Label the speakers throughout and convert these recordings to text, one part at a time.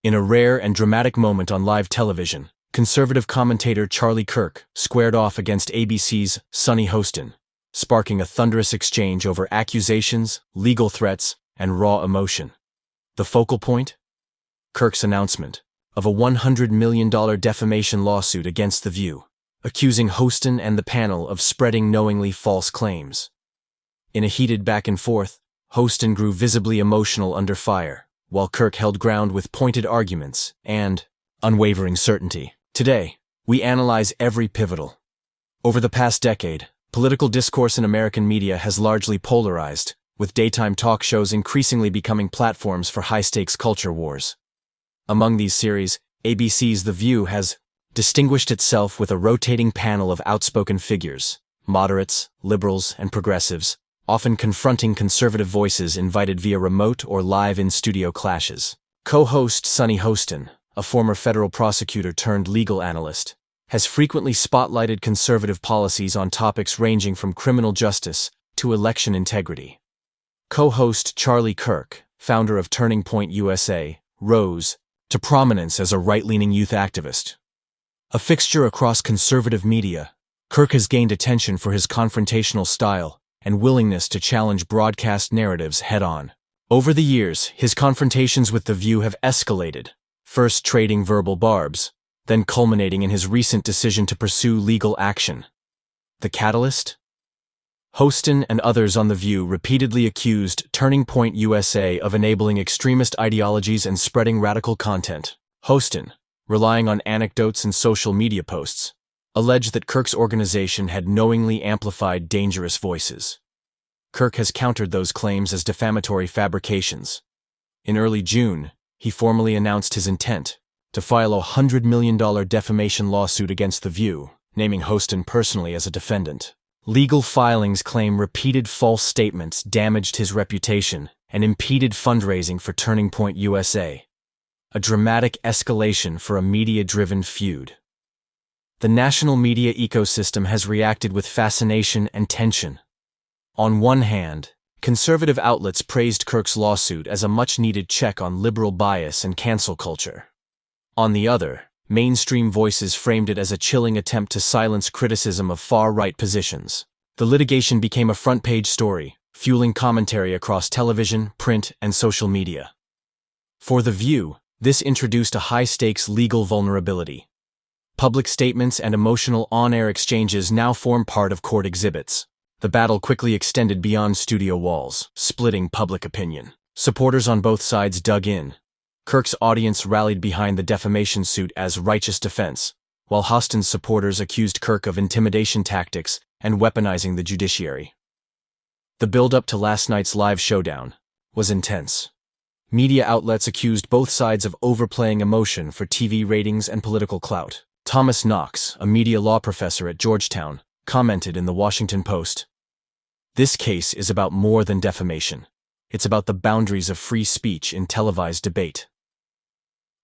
Speaker 1: In a rare and dramatic moment on live television, conservative commentator Charlie Kirk squared off against ABC's Sunny Hostin, sparking a thunderous exchange over accusations, legal threats, and raw emotion. The focal point? Kirk's announcement of a $100 million defamation lawsuit against The View, accusing Hostin and the panel of spreading knowingly false claims. In a heated back and forth, Hostin grew visibly emotional under fire, while Kirk held ground with pointed arguments and unwavering certainty. Today, we analyze every pivotal. Over the past decade, political discourse in American media has largely polarized, with daytime talk shows increasingly becoming platforms for high-stakes culture wars. Among these series, ABC's The View has distinguished itself with a rotating panel of outspoken figures, moderates, liberals, and progressives, often confronting conservative voices invited via remote or live in-studio clashes. Co-host Sunny Hostin, a former federal prosecutor turned legal analyst, has frequently spotlighted conservative policies on topics ranging from criminal justice to election integrity. Co-host Charlie Kirk, founder of Turning Point USA, rose to prominence as a right-leaning youth activist. A fixture across conservative media, Kirk has gained attention for his confrontational style and willingness to challenge broadcast narratives head-on. Over the years, his confrontations with The View have escalated, first trading verbal barbs, then culminating in his recent decision to pursue legal action. The catalyst? Hostin and others on The View repeatedly accused Turning Point USA of enabling extremist ideologies and spreading radical content. Hostin, relying on anecdotes and social media posts, alleged that Kirk's organization had knowingly amplified dangerous voices. Kirk has countered those claims as defamatory fabrications. In early June, he formally announced his intent to file a $100 million defamation lawsuit against The View, naming Hostin personally as a defendant. Legal filings claim repeated false statements damaged his reputation and impeded fundraising for Turning Point USA. A dramatic escalation for a media-driven feud. The national media ecosystem has reacted with fascination and tension. On one hand, conservative outlets praised Kirk's lawsuit as a much-needed check on liberal bias and cancel culture. On the other, mainstream voices framed it as a chilling attempt to silence criticism of far-right positions. The litigation became a front-page story, fueling commentary across television, print, and social media. For The View, this introduced a high-stakes legal vulnerability. Public statements and emotional on-air exchanges now form part of court exhibits. The battle quickly extended beyond studio walls, splitting public opinion. Supporters on both sides dug in. Kirk's audience rallied behind the defamation suit as righteous defense, while Hostin's supporters accused Kirk of intimidation tactics and weaponizing the judiciary. The build-up to last night's live showdown was intense. Media outlets accused both sides of overplaying emotion for TV ratings and political clout. Thomas Knox, a media law professor at Georgetown, commented in the Washington Post, "This case is about more than defamation. It's about the boundaries of free speech in televised debate."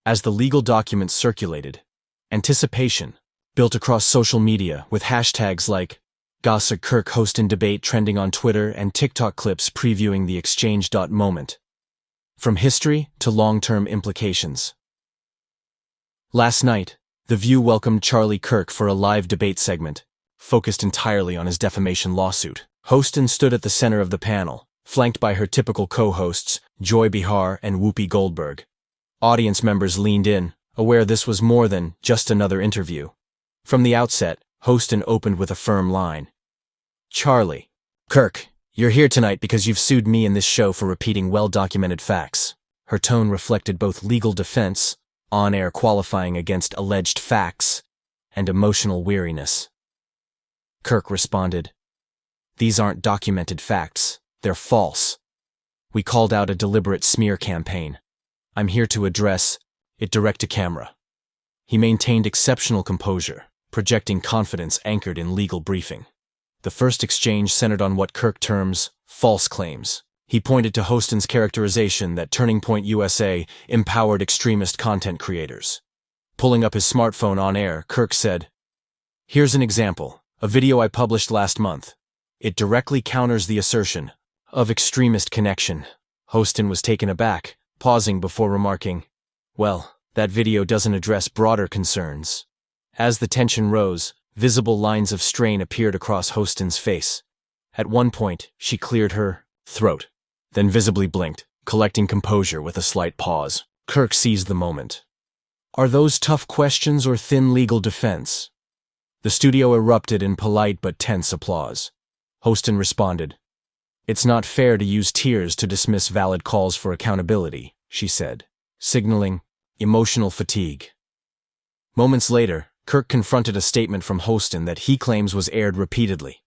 Speaker 1: As the legal documents circulated, anticipation built across social media with hashtags like Gossip Kirk Hostin debate trending on Twitter and TikTok clips previewing the exchange. Moment. From history to long-term implications. Last night, The View welcomed Charlie Kirk for a live debate segment, focused entirely on his defamation lawsuit. Hostin stood at the center of the panel, flanked by her typical co-hosts, Joy Behar and Whoopi Goldberg. Audience members leaned in, aware this was more than just another interview. From the outset, Hostin opened with a firm line. "Charlie, Kirk, you're here tonight because you've sued me in this show for repeating well-documented facts." Her tone reflected both legal defense, on-air qualifying against alleged facts, and emotional weariness. Kirk responded, "These aren't documented facts, they're false. We called out a deliberate smear campaign. I'm here to address it direct to camera." He maintained exceptional composure, projecting confidence anchored in legal briefing. The first exchange centered on what Kirk terms false claims. He pointed to Hostin's characterization that Turning Point USA empowered extremist content creators. Pulling up his smartphone on air, Kirk said, "Here's an example, a video I published last month. It directly counters the assertion of extremist connection." Hostin was taken aback, pausing before remarking, Well, that video doesn't address broader concerns. As the tension rose, visible lines of strain appeared across Hostin's face. At one point, she cleared her throat, then visibly blinked, collecting composure with a slight pause. Kirk seized the moment. Are those tough questions or thin legal defense? The studio erupted in polite but tense applause. Hostin responded. It's not fair to use tears to dismiss valid calls for accountability, she said, signaling emotional fatigue. Moments later, Kirk confronted a statement from Hostin that he claims was aired repeatedly.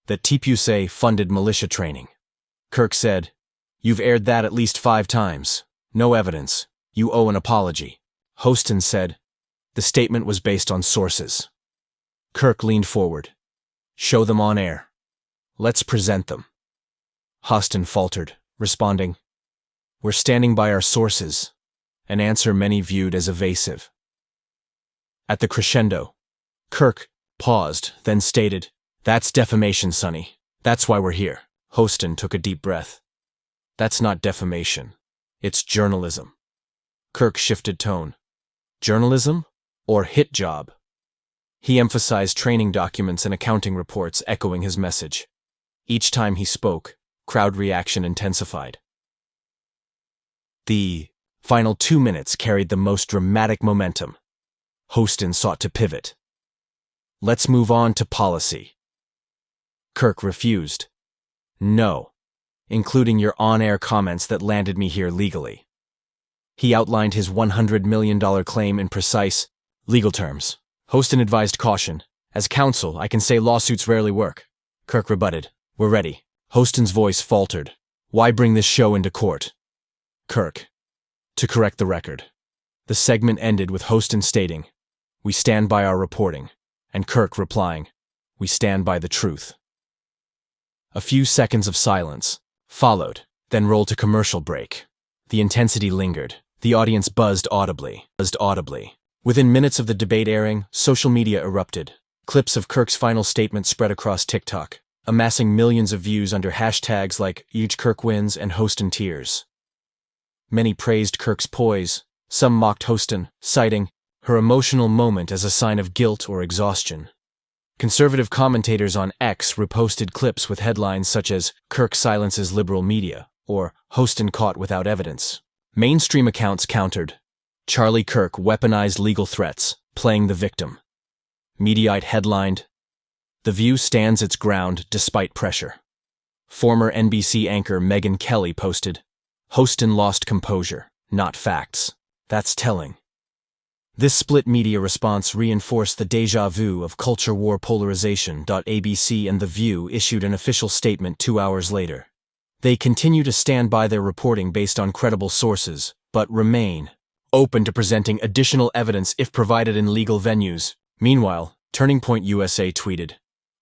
Speaker 1: That TPUSA funded militia training. Kirk said, You've aired that at least 5 times. No evidence. You owe an apology. Hostin said, The statement was based on sources. Kirk leaned forward. Show them on air. Let's present them. Hostin faltered, responding, We're standing by our sources, an answer many viewed as evasive. At the crescendo, Kirk paused, then stated, That's defamation, Sonny. That's why we're here. Hostin took a deep breath. That's not defamation. It's journalism. Kirk shifted tone. Journalism or hit job? He emphasized training documents and accounting reports echoing his message. Each time he spoke, crowd reaction intensified. The final 2 minutes carried the most dramatic momentum. Hostin sought to pivot. Let's move on to policy. Kirk refused. No, including your on-air comments that landed me here legally. He outlined his $100 million claim in precise, legal terms. Hostin advised caution. As counsel, I can say lawsuits rarely work. Kirk rebutted. We're ready. Hostin's voice faltered. Why bring this show into court? Kirk. To correct the record. The segment ended with Hostin stating, We stand by our reporting, and Kirk replying, We stand by the truth. A few seconds of silence followed, then rolled to commercial break. The intensity lingered. The audience buzzed audibly. Within minutes of the debate airing, social media erupted. Clips of Kirk's final statement spread across TikTok, amassing millions of views under hashtags like #KirkWins and Hostin Tears. Many praised Kirk's poise. Some mocked Hostin, citing her emotional moment as a sign of guilt or exhaustion. Conservative commentators on X reposted clips with headlines such as Kirk silences liberal media or Hostin caught without evidence. Mainstream accounts countered. Charlie Kirk weaponized legal threats, playing the victim. Mediaite headlined, The View stands its ground despite pressure. Former NBC anchor Megyn Kelly posted, Hostin lost composure, not facts. That's telling. This split media response reinforced the déjà vu of culture war polarization. ABC and The View issued an official statement 2 hours later. They continue to stand by their reporting based on credible sources, but remain open to presenting additional evidence if provided in legal venues. Meanwhile, Turning Point USA tweeted,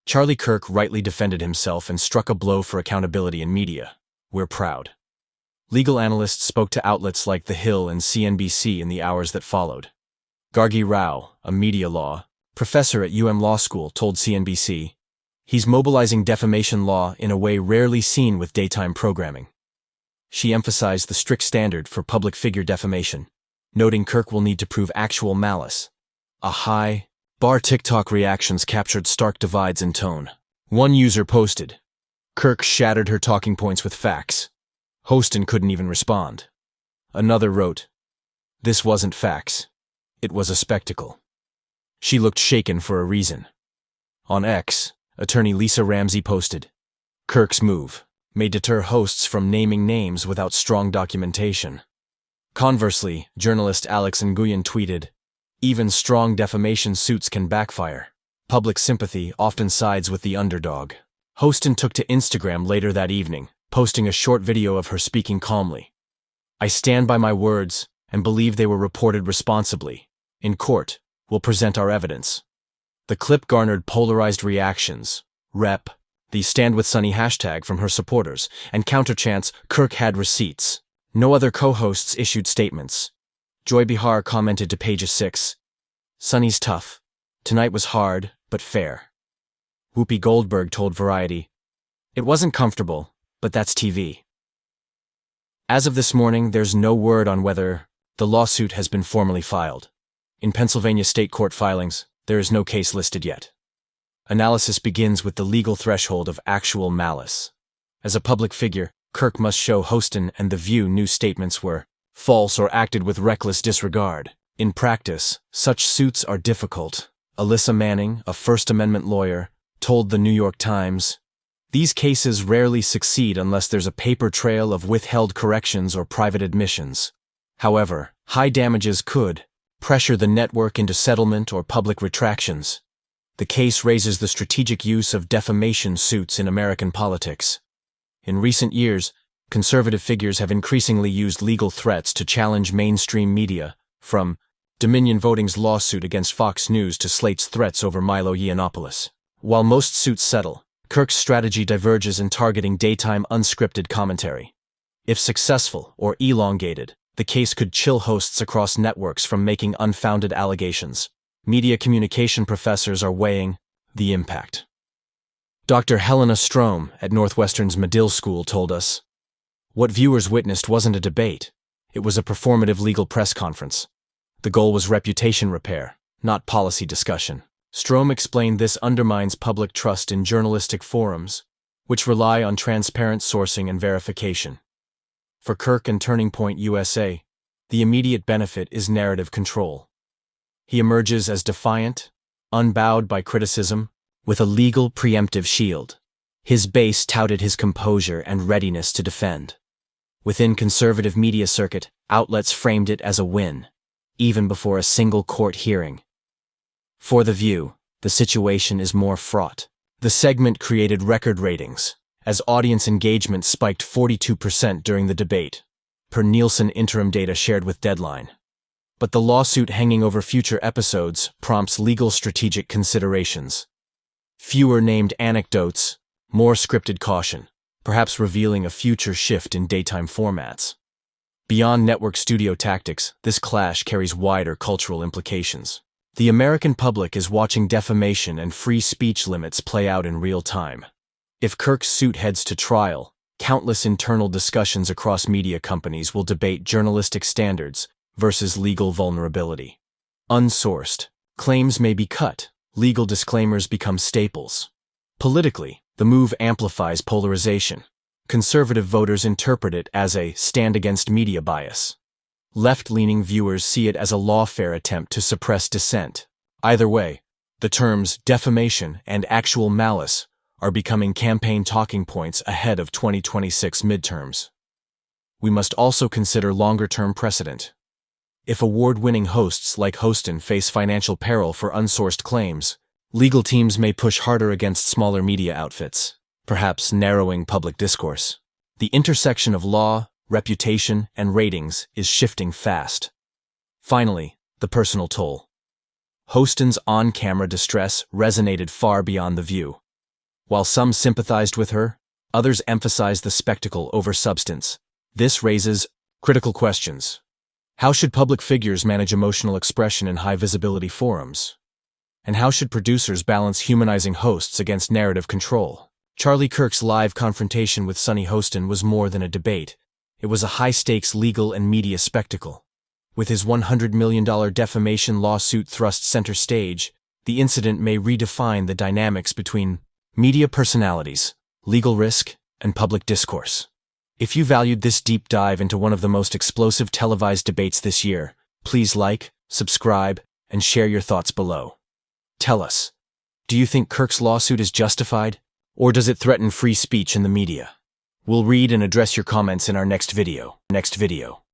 Speaker 1: Charlie Kirk rightly defended himself and struck a blow for accountability in media. We're proud. Legal analysts spoke to outlets like The Hill and CNBC in the hours that followed. Gargi Rao, a media law professor at Law School, told CNBC, He's mobilizing defamation law in a way rarely seen with daytime programming. She emphasized the strict standard for public figure defamation, noting Kirk will need to prove actual malice. A high bar. TikTok reactions captured stark divides in tone. One user posted, Kirk shattered her talking points with facts. Hostin couldn't even respond. Another wrote, This wasn't facts. It was a spectacle. She looked shaken for a reason. On X, attorney Lisa Ramsey posted, Kirk's move may deter hosts from naming names without strong documentation. Conversely, journalist Alex Nguyen tweeted, Even strong defamation suits can backfire. Public sympathy often sides with the underdog. Hostin took to Instagram later that evening, posting a short video of her speaking calmly. I stand by my words and believe they were reported responsibly. In court, we'll present our evidence. The clip garnered polarized reactions. Rep. The Stand With Sonny hashtag from her supporters, and counterchants Kirk had receipts. No other co-hosts issued statements. Joy Behar commented to Page 6, Sonny's tough. Tonight was hard, but fair. Whoopi Goldberg told Variety, It wasn't comfortable, but that's TV. As of this morning, there's no word on whether The lawsuit has been formally filed. In Pennsylvania state court filings, there is no case listed yet. Analysis begins with the legal threshold of actual malice. As a public figure, Kirk must show Hostin and The View news statements were false or acted with reckless disregard. In practice, such suits are difficult. Alyssa Manning, a First Amendment lawyer, told the New York Times, "These cases rarely succeed unless there's a paper trail of withheld corrections or private admissions. However, high damages could pressure the network into settlement or public retractions." The case raises the strategic use of defamation suits in American politics. In recent years, conservative figures have increasingly used legal threats to challenge mainstream media, from Dominion Voting's lawsuit against Fox News to Slate's threats over Milo Yiannopoulos. While most suits settle, Kirk's strategy diverges in targeting daytime unscripted commentary. If successful or elongated, the case could chill hosts across networks from making unfounded allegations. Media communication professors are weighing the impact. Dr. Helena Strom at Northwestern's Medill School told us, "What viewers witnessed wasn't a debate. It was a performative legal press conference. The goal was reputation repair, not policy discussion." Strom explained this undermines public trust in journalistic forums, which rely on transparent sourcing and verification. For Kirk and Turning Point USA, the immediate benefit is narrative control. He emerges as defiant, unbowed by criticism, with a legal preemptive shield. His base touted his composure and readiness to defend. Within conservative media circuit, outlets framed it as a win, even before a single court hearing. For The View, the situation is more fraught. The segment created record ratings, as audience engagement spiked 42% during the debate, per Nielsen interim data shared with Deadline. But the lawsuit hanging over future episodes prompts legal strategic considerations. Fewer named anecdotes, more scripted caution, perhaps revealing a future shift in daytime formats. Beyond network studio tactics, this clash carries wider cultural implications. The American public is watching defamation and free speech limits play out in real time. If Kirk's suit heads to trial, countless internal discussions across media companies will debate journalistic standards versus legal vulnerability. Unsourced, claims may be cut, legal disclaimers become staples. Politically, the move amplifies polarization. Conservative voters interpret it as a stand against media bias. Left-leaning viewers see it as a lawfare attempt to suppress dissent. Either way, the terms defamation and actual malice are becoming campaign talking points ahead of 2026 midterms. We must also consider longer-term precedent. If award-winning hosts like Hostin face financial peril for unsourced claims, legal teams may push harder against smaller media outfits, perhaps narrowing public discourse. The intersection of law, reputation, and ratings is shifting fast. Finally, the personal toll. Hostin's on-camera distress resonated far beyond The View. While some sympathized with her, others emphasized the spectacle over substance. This raises critical questions. How should public figures manage emotional expression in high-visibility forums? And how should producers balance humanizing hosts against narrative control? Charlie Kirk's live confrontation with Sunny Hostin was more than a debate. It was a high-stakes legal and media spectacle. With his $100 million defamation lawsuit thrust center stage, the incident may redefine the dynamics between media personalities, legal risk, and public discourse. If you valued this deep dive into one of the most explosive televised debates this year, please like, subscribe, and share your thoughts below. Tell us, do you think Kirk's lawsuit is justified, or does it threaten free speech in the media? We'll read and address your comments in our next video.